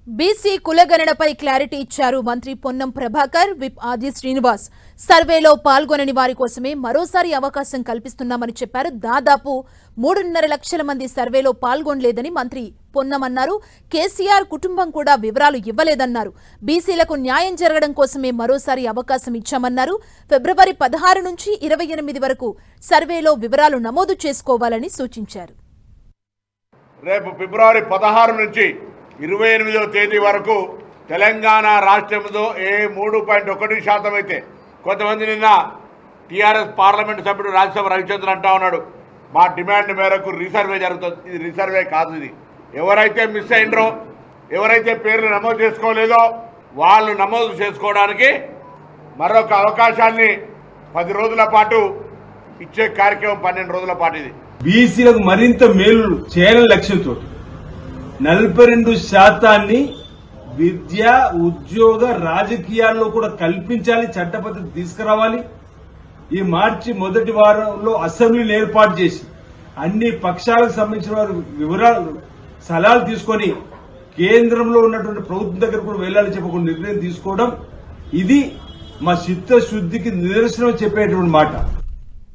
BC కులగణనపై clarity ఇచ్చారు మంత్రి Ponnam Prabhakar. Whip ఆది శ్రీనివాస్ సర్వేలో పాల్గొనని వారి కోసమే మరోసారి అవకాశం కల్పిస్తున్నామని చెప్పారు. దాదాపు 3.5 లక్షల మంది సర్వేలో పాల్గొనలేదని మంత్రి పొన్నం అన్నారు. కేసీఆర్ కుటుంబం కూడా వివరాలు ఇవ్వలేదన్నారు. బీసీలకు న్యాయం జరగడం కోసమే మరోసారి అవకాశం ఇచ్చామన్నారు. ఫిబ్రవరి 16 నుంచి 28 వరకు సర్వేలో వివరాలు నమోదు చేసుకోవాలని సూచించారు. రేపు ఫిబ్రవరి 16 నుంచి 28వ తేదీ వరకు తెలంగాణ రాష్ట్రంలో 3.1% అయితే కొంతమంది నిన్న టీఆర్ఎస్ పార్లమెంట్ సభ్యుడు రాజ్యసభ రవిచంద్ర అంటా ఉన్నాడు, మా డిమాండ్ మేరకు రీసర్వే జరుగుతుంది. ఇది రీసర్వే కాదు. ఇది ఎవరైతే మిస్ అయినరో, ఎవరైతే పేర్లు నమోదు చేసుకోలేదో వాళ్ళు నమోదు చేసుకోవడానికి మరొక అవకాశాన్ని 10 రోజుల పాటు ఇచ్చే కార్యక్రమం 12 రోజుల పాటు. ఇది బీసీలకు మరింత మేలు చేయాలని లక్ష్యంతో 42% విద్య, ఉద్యోగ, రాజకీయాల్లో కూడా కల్పించాలి, చట్టపద్ధతి తీసుకురావాలి. ఈ మార్చి మొదటి వారంలో అసెంబ్లీని ఏర్పాటు చేసి అన్ని పక్షాలకు సంబంధించిన వారు వివరాలు సలహాలు తీసుకొని కేంద్రంలో ఉన్నటువంటి ప్రభుత్వం దగ్గర కూడా వెళ్లాలని చెప్పి నిర్ణయం తీసుకోవడం, ఇది మా చిత్తశుద్ధికి నిదర్శనం చెప్పేటువంటి మాట.